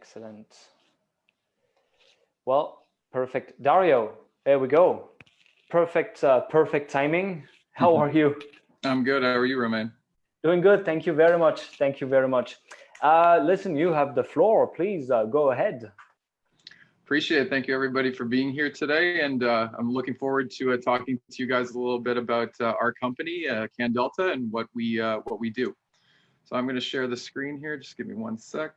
Excellent. Well, perfect. Dario, there we go. Perfect, perfect timing. How are you? I'm good. How are you, Romain? Doing good. Thank you very much. Thank you very much. Listen, you have the floor. Please go ahead. Appreciate it. Thank you, everybody, for being here today. And I'm looking forward to talking to you guys a little bit about our company, CannDelta, and what we do. So I'm going to share the screen here. Just give me one sec.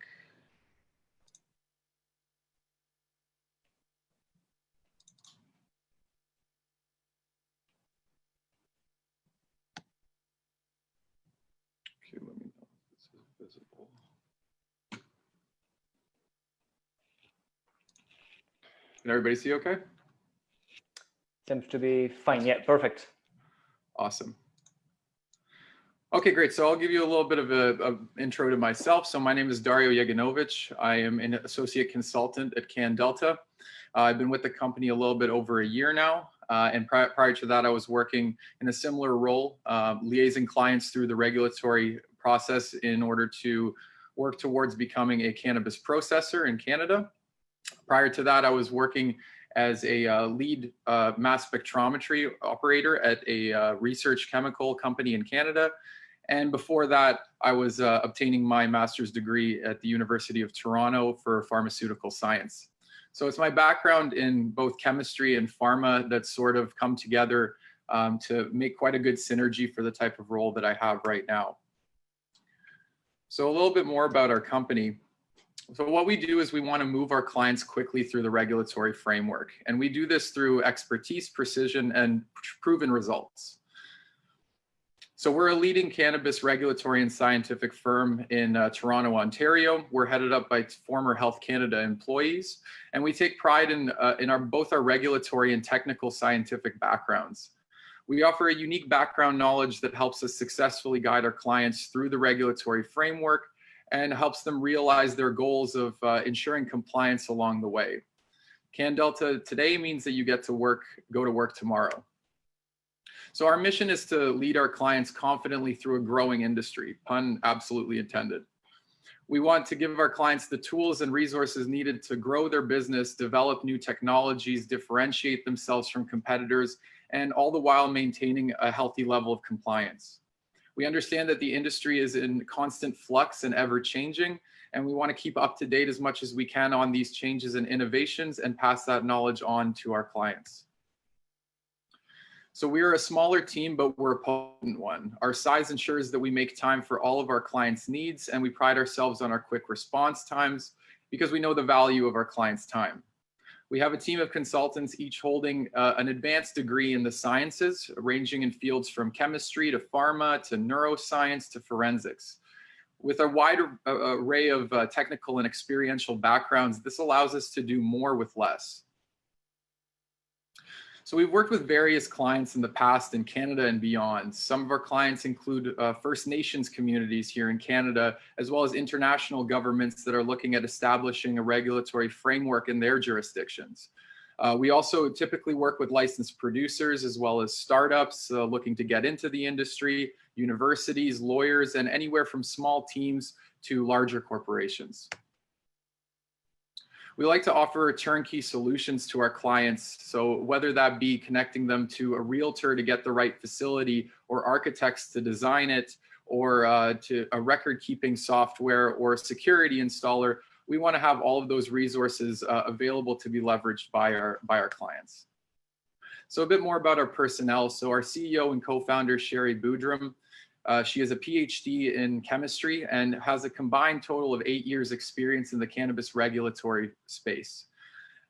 Okay, let me know if this is visible. Can everybody see okay? Seems to be fine. Yeah, perfect. Awesome. Okay, great. So I'll give you a little bit of an intro to myself. So my name is Dario Yeganovic. I am an associate consultant at CannDelta. I've been with the company a little bit over a year now. And prior to that, I was working in a similar role, liaising clients through the regulatory process in order to work towards becoming a cannabis processor in Canada. Prior to that, I was working as a lead mass spectrometry operator at a research chemical company in Canada. And before that, I was obtaining my master's degree at the University of Toronto for pharmaceutical science. So it's my background in both chemistry and pharma that sort of come together to make quite a good synergy for the type of role that I have right now. So a little bit more about our company. So what we do is we want to move our clients quickly through the regulatory framework. And we do this through expertise, precision, and proven results. So we're a leading cannabis regulatory and scientific firm in Toronto, Ontario. We're headed up by former Health Canada employees, and we take pride in both our regulatory and technical scientific backgrounds. We offer a unique background knowledge that helps us successfully guide our clients through the regulatory framework and helps them realize their goals of ensuring compliance along the way. CannDelta today means that you get to go to work tomorrow. So our mission is to lead our clients confidently through a growing industry, pun absolutely intended. We want to give our clients the tools and resources needed to grow their business, develop new technologies, differentiate themselves from competitors, and all the while maintaining a healthy level of compliance. We understand that the industry is in constant flux and ever changing, and we want to keep up to date as much as we can on these changes and innovations and pass that knowledge on to our clients. So we are a smaller team, but we're a potent one. Our size ensures that we make time for all of our clients' needs, and we pride ourselves on our quick response times because we know the value of our clients' time. We have a team of consultants, each holding an advanced degree in the sciences, ranging in fields from chemistry to pharma to neuroscience to forensics. With a wide array of technical and experiential backgrounds, this allows us to do more with less. So we've worked with various clients in the past in Canada and beyond. Some of our clients include First Nations communities here in Canada, as well as international governments that are looking at establishing a regulatory framework in their jurisdictions. We also typically work with licensed producers, as well as startups looking to get into the industry, universities, lawyers, and anywhere from small teams to larger corporations. We like to offer turnkey solutions to our clients. So whether that be connecting them to a realtor to get the right facility, or architects to design it, or to a record-keeping software or a security installer, we want to have all of those resources available to be leveraged by our clients. So a bit more about our personnel. So our CEO and co-founder, Sherry Boudram, she has a PhD in chemistry and has a combined total of 8 years experience in the cannabis regulatory space.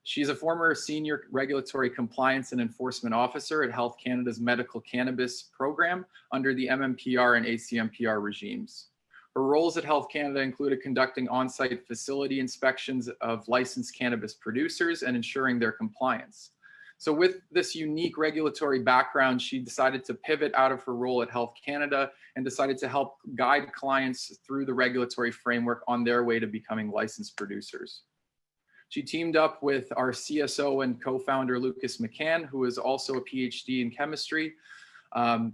She's a former senior regulatory compliance and enforcement officer at Health Canada's medical cannabis program under the MMPR and ACMPR regimes. Her roles at Health Canada included conducting on-site facility inspections of licensed cannabis producers and ensuring their compliance. So with this unique regulatory background, she decided to pivot out of her role at Health Canada and decided to help guide clients through the regulatory framework on their way to becoming licensed producers. She teamed up with our CSO and co-founder, Lucas McCann, who is also a PhD in chemistry.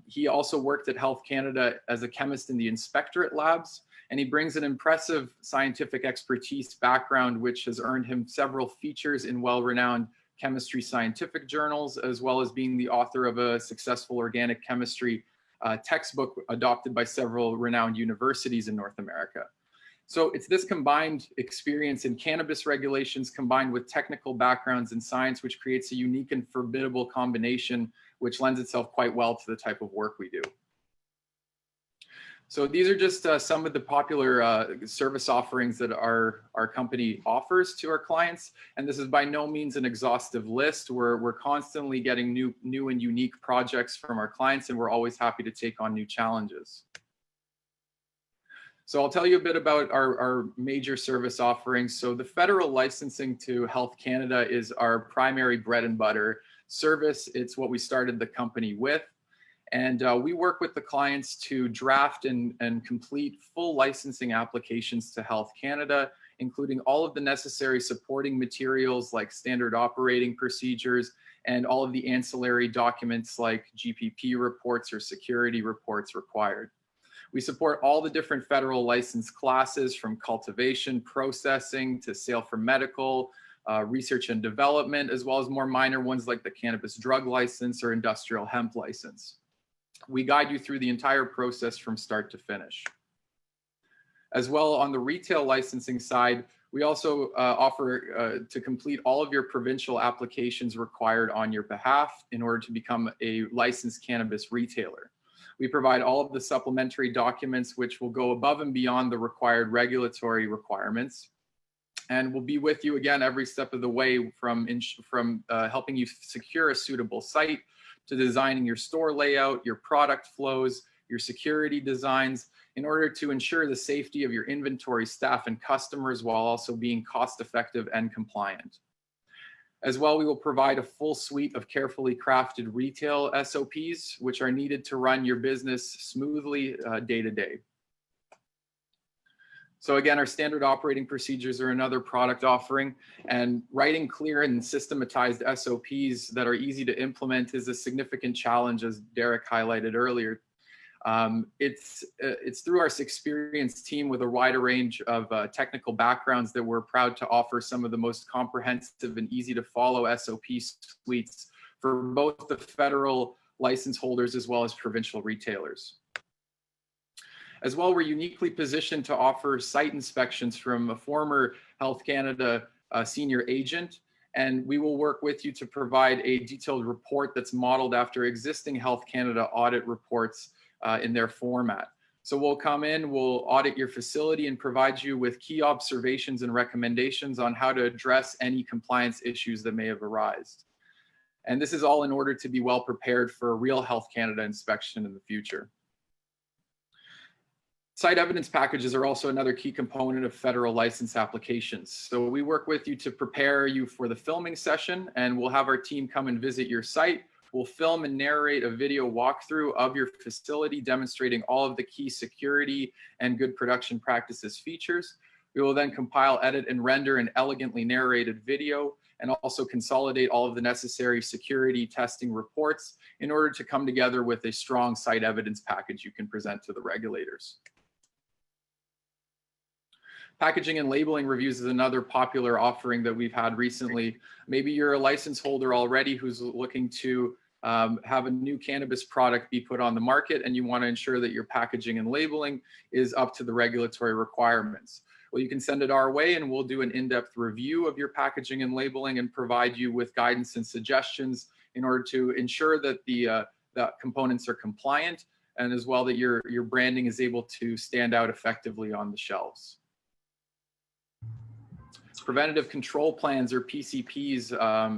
He also worked at Health Canada as a chemist in the inspectorate labs, And he brings an impressive scientific expertise background, which has earned him several features in well-renowned chemistry scientific journals, as well as being the author of a successful organic chemistry textbook adopted by several renowned universities in North America. So it's this combined experience in cannabis regulations combined with technical backgrounds in science, which creates a unique and formidable combination, which lends itself quite well to the type of work we do. So these are just some of the popular service offerings that our company offers to our clients. And this is by no means an exhaustive list. We're constantly getting new and unique projects from our clients, and we're always happy to take on new challenges. So I'll tell you a bit about our major service offerings. So the federal licensing to Health Canada is our primary bread and butter service. It's what we started the company with. And we work with the clients to draft and complete full licensing applications to Health Canada, including all of the necessary supporting materials like standard operating procedures and all of the ancillary documents like GPP reports or security reports required. We support all the different federal license classes from cultivation, processing to sale for medical, research and development, as well as more minor ones like the cannabis drug license or industrial hemp license. We guide you through the entire process from start to finish. As well, on the retail licensing side, we also offer to complete all of your provincial applications required on your behalf in order to become a licensed cannabis retailer. We provide all of the supplementary documents which will go above and beyond the required regulatory requirements. And we'll be with you again every step of the way from helping you secure a suitable site to designing your store layout, your product flows, your security designs in order to ensure the safety of your inventory, staff, and customers while also being cost effective and compliant. As well, we will provide a full suite of carefully crafted retail SOPs, which are needed to run your business smoothly day to day. So again, our standard operating procedures are another product offering, and writing clear and systematized SOPs that are easy to implement is a significant challenge, as Derek highlighted earlier. It's through our experienced team with a wider range of technical backgrounds that we're proud to offer some of the most comprehensive and easy to follow SOP suites for both the federal license holders as well as provincial retailers. As well, we're uniquely positioned to offer site inspections from a former Health Canada senior agent, and we will work with you to provide a detailed report that's modeled after existing Health Canada audit reports in their format. So we'll come in, we'll audit your facility and provide you with key observations and recommendations on how to address any compliance issues that may have arisen. And this is all in order to be well prepared for a real Health Canada inspection in the future. Site evidence packages are also another key component of federal license applications. So we work with you to prepare you for the filming session, and we'll have our team come and visit your site. We'll film and narrate a video walkthrough of your facility demonstrating all of the key security and good production practices features. We will then compile, edit, and render an elegantly narrated video and also consolidate all of the necessary security testing reports in order to come together with a strong site evidence package you can present to the regulators. Packaging and labeling reviews is another popular offering that we've had recently. Maybe you're a license holder already who's looking to have a new cannabis product be put on the market, and you want to ensure that your packaging and labeling is up to the regulatory requirements. Well, you can send it our way and we'll do an in-depth review of your packaging and labeling and provide you with guidance and suggestions in order to ensure that the components are compliant, and as well that your branding is able to stand out effectively on the shelves. Preventative control plans, or PCPs,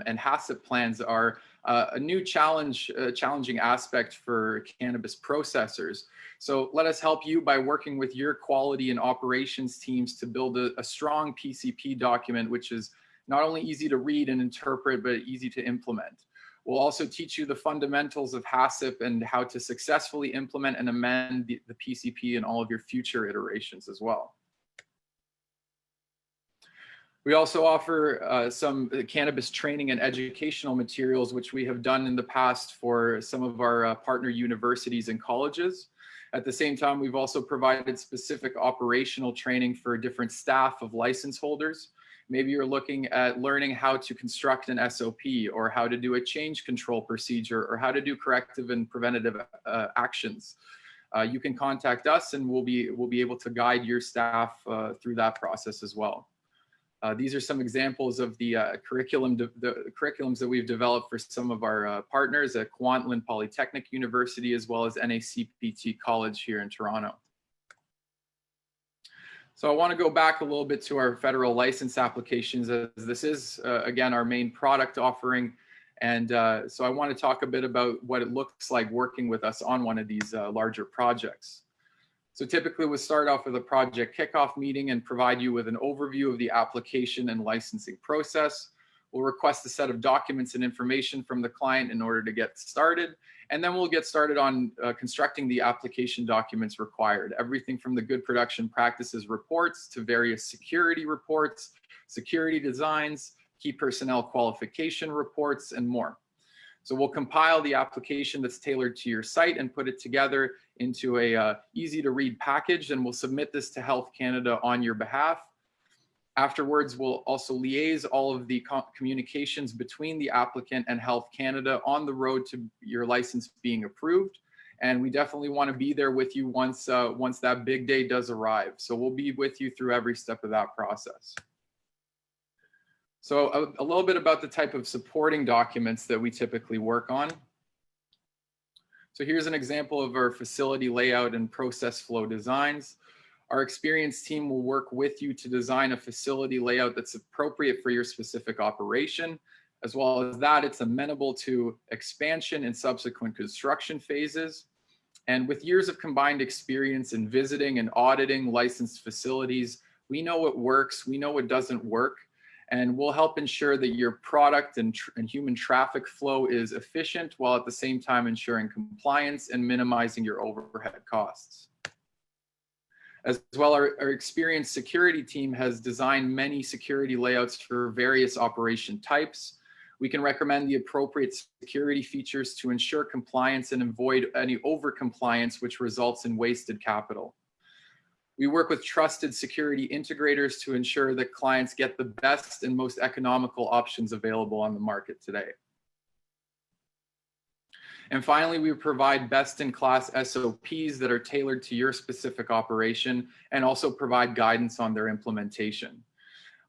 and HACCP plans are a new challenging aspect for cannabis processors. So let us help you by working with your quality and operations teams to build a strong PCP document, which is not only easy to read and interpret, but easy to implement. We'll also teach you the fundamentals of HACCP and how to successfully implement and amend the PCP in all of your future iterations as well. We also offer some cannabis training and educational materials, which we have done in the past for some of our partner universities and colleges. At the same time, we've also provided specific operational training for different staff of license holders. Maybe you're looking at learning how to construct an SOP, or how to do a change control procedure, or how to do corrective and preventative actions. You can contact us and we'll be able to guide your staff through that process as well. These are some examples of the curriculums that we've developed for some of our partners at Kwantlen Polytechnic University, as well as NACPT College here in Toronto. So I want to go back a little bit to our federal license applications, as this is, again, our main product offering. And so I want to talk a bit about what it looks like working with us on one of these larger projects. So typically we'll start off with a project kickoff meeting and provide you with an overview of the application and licensing process. We'll request a set of documents and information from the client in order to get started. And then we'll get started on constructing the application documents required. Everything from the good production practices reports to various security reports, security designs, key personnel qualification reports, and more. So we'll compile the application that's tailored to your site and put it together into a easy to read package, and we'll submit this to Health Canada on your behalf. Afterwards, we'll also liaise all of the communications between the applicant and Health Canada on the road to your license being approved. And we definitely want to be there with you once that big day does arrive. So we'll be with you through every step of that process. So a little bit about the type of supporting documents that we typically work on. So here's an example of our facility layout and process flow designs. Our experienced team will work with you to design a facility layout that's appropriate for your specific operation. As well as that, it's amenable to expansion and subsequent construction phases. And with years of combined experience in visiting and auditing licensed facilities, we know what works, we know what doesn't work, and we'll help ensure that your product and human traffic flow is efficient, while at the same time ensuring compliance and minimizing your overhead costs. As well, our experienced security team has designed many security layouts for various operation types. We can recommend the appropriate security features to ensure compliance and avoid any over-compliance, which results in wasted capital. We work with trusted security integrators to ensure that clients get the best and most economical options available on the market today. And finally, we provide best-in-class SOPs that are tailored to your specific operation, and also provide guidance on their implementation.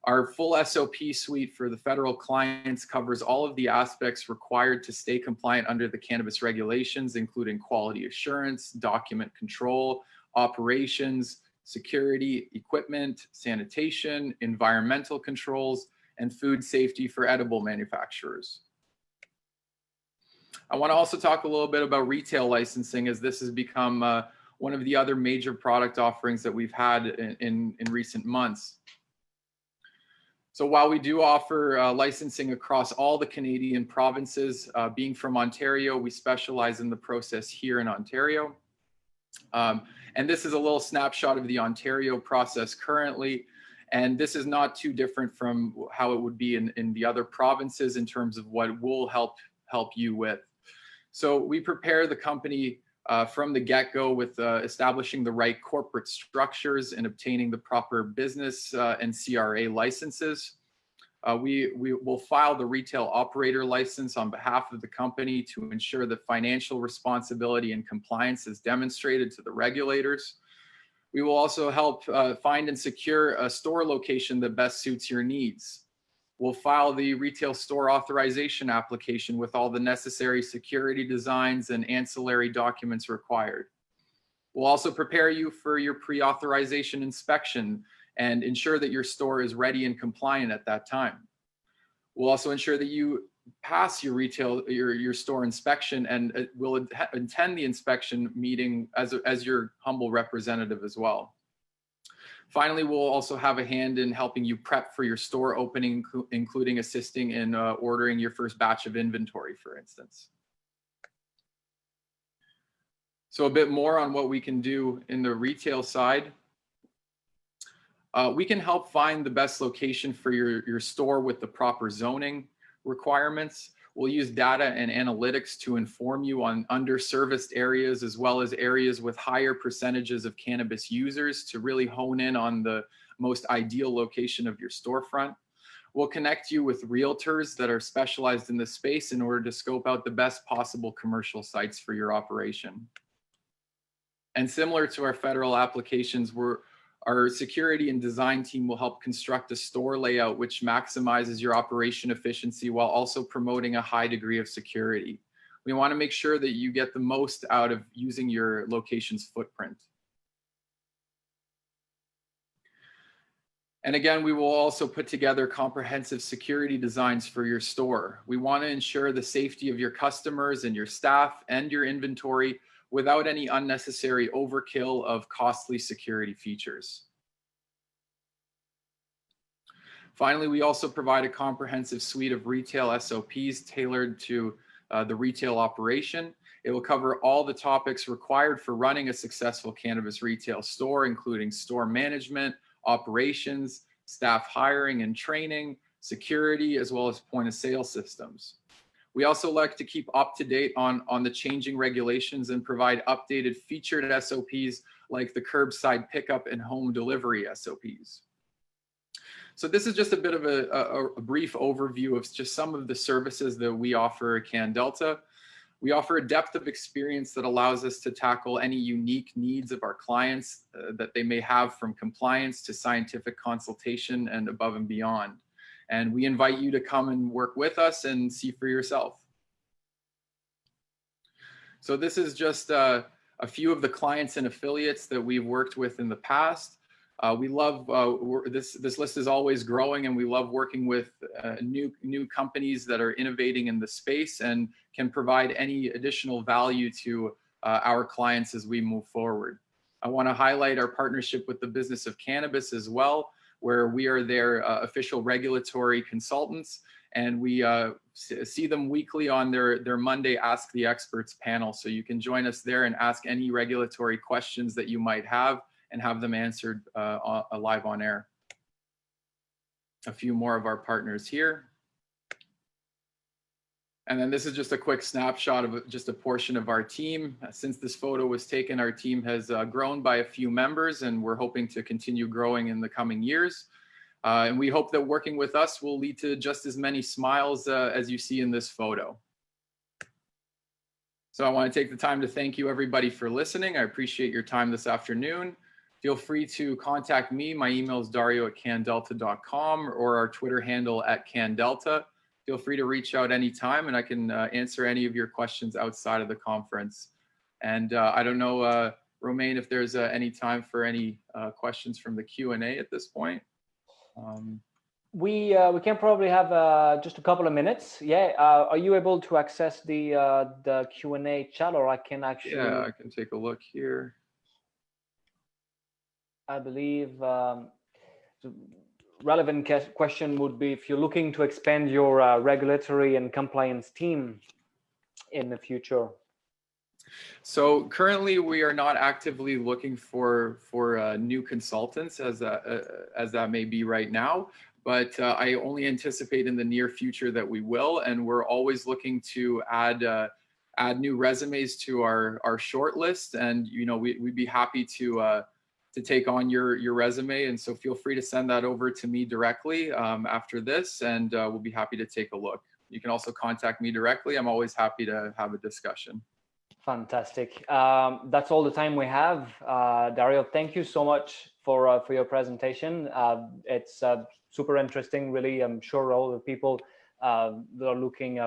Our full SOP suite for the federal clients covers all of the aspects required to stay compliant under the cannabis regulations, including quality assurance, document control, operations, security, equipment, sanitation, environmental controls, and food safety for edible manufacturers. I want to also talk a little bit about retail licensing, as this has become one of the other major product offerings that we've had in recent months. So while we do offer licensing across all the Canadian provinces, being from Ontario, we specialize in the process here in Ontario. And this is a little snapshot of the Ontario process currently. And this is not too different from how it would be in the other provinces in terms of what we'll help you with. So we prepare the company from the get-go with establishing the right corporate structures and obtaining the proper business and CRA licenses. We will file the retail operator license on behalf of the company to ensure that financial responsibility and compliance is demonstrated to the regulators. We will also help find and secure a store location that best suits your needs. We'll file the retail store authorization application with all the necessary security designs and ancillary documents required. We'll also prepare you for your pre-authorization inspection and ensure that your store is ready and compliant at that time. We'll also ensure that you pass your store inspection, and will attend the inspection meeting as your humble representative as well. Finally, we'll also have a hand in helping you prep for your store opening, including assisting in ordering your first batch of inventory, for instance. So a bit more on what we can do in the retail side. We can help find the best location for your store with the proper zoning requirements. We'll use data and analytics to inform you on underserviced areas as well as areas with higher percentages of cannabis users to really hone in on the most ideal location of your storefront. We'll connect you with realtors that are specialized in this space in order to scope out the best possible commercial sites for your operation. And similar to our federal applications, our security and design team will help construct a store layout which maximizes your operation efficiency while also promoting a high degree of security. We want to make sure that you get the most out of using your location's footprint. And again, we will also put together comprehensive security designs for your store. We want to ensure the safety of your customers and your staff and your inventory without any unnecessary overkill of costly security features. Finally, we also provide a comprehensive suite of retail SOPs tailored to the retail operation. It will cover all the topics required for running a successful cannabis retail store, including store management, operations, staff hiring and training, security, as well as point of sale systems. We also like to keep up to date on the changing regulations and provide updated featured SOPs like the curbside pickup and home delivery SOPs. So this is just a bit of a brief overview of just some of the services that we offer at CannDelta. We offer a depth of experience that allows us to tackle any unique needs of our clients that they may have, from compliance to scientific consultation and above and beyond. And we invite you to come and work with us and see for yourself. So this is just a few of the clients and affiliates that we've worked with in the past. We love, this list is always growing, and we love working with new companies that are innovating in the space and can provide any additional value to our clients as we move forward. I want to highlight our partnership with the Business of Cannabis as well, where we are their official regulatory consultants, and we see them weekly on their Monday Ask the Experts panel. So you can join us there and ask any regulatory questions that you might have and have them answered live on air. A few more of our partners here. And then this is just a quick snapshot of just a portion of our team. Since this photo was taken, our team has grown by a few members, and we're hoping to continue growing in the coming years. And we hope that working with us will lead to just as many smiles as you see in this photo. So I want to take the time to thank you everybody for listening. I appreciate your time this afternoon. Feel free to contact me. My email is dario@candelta.com, or our Twitter handle @CannDelta. Feel free to reach out anytime, and I can answer any of your questions outside of the conference. And I don't know, Romain, if there's any time for any questions from the Q&A at this point. We can probably have just a couple of minutes. Yeah. Are you able to access the Q&A chat, or I can actually? Yeah, I can take a look here. I believe relevant question would be if you're looking to expand your regulatory and compliance team in the future. So currently we are not actively looking for new consultants, as that may be right now, but I only anticipate in the near future that we will, and we're always looking to add new resumes to our short list, and we'd be happy to take on your resume, and so feel free to send that over to me directly after this, and we'll be happy to take a look. You can also contact me directly. I'm always happy to have a discussion. Fantastic. That's all the time we have. Dario, thank you so much for your presentation. It's super interesting, really. I'm sure all the people that are looking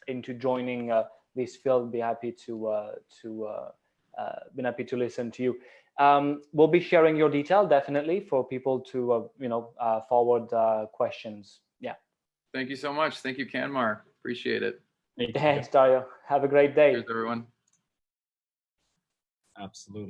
into joining this field be happy to listen to you. We'll be sharing your detail definitely for people to forward questions. Yeah. Thank you so much. Thank you, CanMar. Appreciate it. Thanks, Dario. Have a great day. Cheers, everyone. Absolutely.